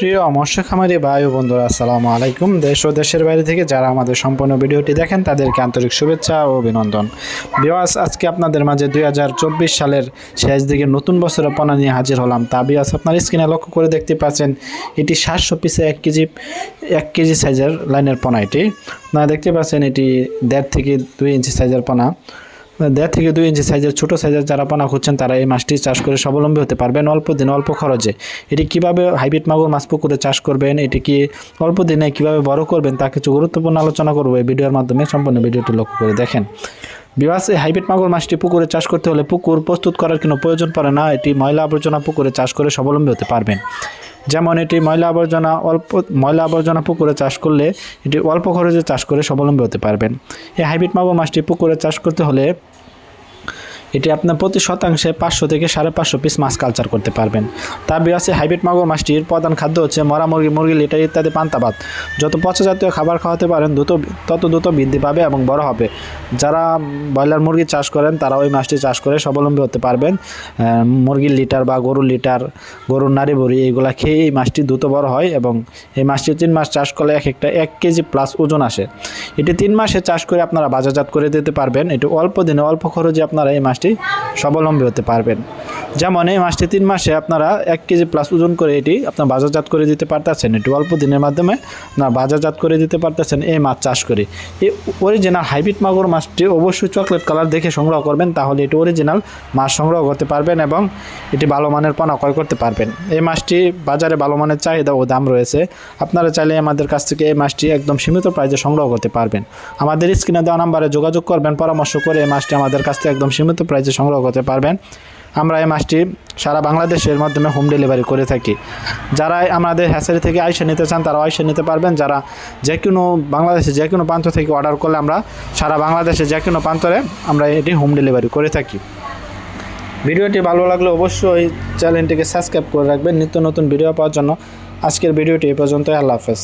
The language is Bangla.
প্রিয় মৎস্য খামারি ভাই ও বন্ধুরা, আসসালামু আলাইকুম। দেশ ও দেশের বাইরে থেকে যারা আমাদের সম্পূর্ণ ভিডিওটি দেখেন তাদেরকে আন্তরিক শুভেচ্ছা ও অভিনন্দন। বিয়াস, আজকে আপনাদের মাঝে 2024 সালের শেষ দিকে নতুন বছরের পোনা নিয়ে হাজির হলাম। তা বিয়াস, আপনার স্ক্রিনে লক্ষ্য করে দেখতে পাচ্ছেন এটি 700 পিসে 1 কেজি সাইজের লাইনের পোনা। এটি আপনারা দেখতে পাচ্ছেন এটি 1.5 থেকে 2 ইঞ্চি সাইজের পোনা। 1.5 থেকে 2 ইঞ্চি সাইজের ছোটো সাইজের যারা পোনা খুঁজছেন তারা এই মাছটি চাষ করে স্বাবলম্বী হতে পারবেন অল্প দিনে অল্প খরচে। এটি কিভাবে হাইব্রিড মাগুর মাছ পুকুরে চাষ করবেন, এটি কি অল্প দিনে কিভাবে বড় করবেন তা কিছু গুরুত্বপূর্ণ আলোচনা করবো এই ভিডিওর মাধ্যমে। সম্পূর্ণ ভিডিওটি লক্ষ্য করে দেখেন। বিভাস, এই হাইব্রিড মাগুর মাছটি পুকুরে চাষ করতে হলে পুকুর প্রস্তুত করার কোনো প্রয়োজন পড়ে না। এটি ময়লা আবর্জনা পুকুরে চাষ করে স্বাবলম্বী হতে পারবেন। যেমন এটি ময়লা আবর্জনা পুকুরে চাষ করলে এটি অল্প খরচে চাষ করে স্বাবলম্বী হতে পারবেন। এই হাইব্রিড মাগুর মাছটি পুকুরে চাষ করতে হলে এটি আপনার প্রতি শতাংশে 500 থেকে 550 পিস মাছ কালচার করতে পারবেন। তার বিরাসে হাইব্রিড মাগুর মাছটির প্রধান খাদ্য হচ্ছে মরা মুরগি লিটার ইত্যাদি পান্তা ভাত। যত পচা জাতীয় খাবার খাওয়াতে পারেন তত দ্রুত বৃদ্ধি পাবে এবং বড় হবে। যারা ব্রয়লার মুরগি চাষ করেন তারা ওই মাছটি চাষ করে স্বাবলম্বী হতে পারবেন। মুরগির লিটার বা গরুর লিটার, গরুর নাড়ি বড়ি এগুলা খেয়ে এই মাছটি দ্রুত বড় হয় এবং এই মাছটি 3 মাস চাষ করলে একটা 1 কেজি প্লাস ওজন আসে। এটি 3 মাসে চাষ করে আপনারা বাজারজাত করে দিতে পারবেন। এটি অল্প দিনে অল্প খরচে আপনারা এই মাছটি স্বাবলম্বী হতে পারবেন। যেমন এই মাছটি 3 মাসে আপনারা 1 কেজি প্লাস ওজন করে এটি আপনার বাজারজাত করে দিতে পারতেছেন। এটি অল্প দিনের মাধ্যমে আপনার বাজারজাত করে দিতে পারতেছেন এই মাছ চাষ করে। এই অরিজিনাল হাইব্রিড মাগুর মাছটি অবশ্যই চকলেট কালার দেখে সংগ্রহ করবেন, তাহলে এটি অরিজিনাল মাছ সংগ্রহ করতে পারবেন এবং এটি ভালো মানের পোনা ক্রয় করতে পারবেন। এই মাছটি বাজারে ভালো মানের চাহিদা ও দাম রয়েছে। আপনারা চাইলে আমাদের কাছ থেকে এই মাছটি একদম সীমিত প্রাইসে সংগ্রহ করতে পারবেন। আমাদের স্ক্রিনে দেওয়া নাম্বারে যোগাযোগ করবেন, পরামর্শ করে এই মাছটি আমাদের কাছ থেকে একদম সীমিত প্রাইসে সংগ্রহ করতে পারবেন। আমরা এই মাছটি সারা বাংলাদেশের মাধ্যমে হোম ডেলিভারি করে থাকি। যারা আমাদের হ্যাচারি থেকে আইসা নিতে চান তারাও আইসা নিতে পারবেন। যারা যে কোনো বাংলাদেশে যে কোনো প্রান্ত থেকে অর্ডার করলে আমরা সারা বাংলাদেশে যে কোনো প্রান্তরে আমরা এটি হোম ডেলিভারি করে থাকি। ভিডিওটি ভালো লাগলে অবশ্যই চ্যানেলটিকে সাবস্ক্রাইব করে রাখবেন নিত্য নতুন ভিডিও পাওয়ার জন্য। আজকের ভিডিওটি এই পর্যন্ত। আল্লাহ হাফেজ।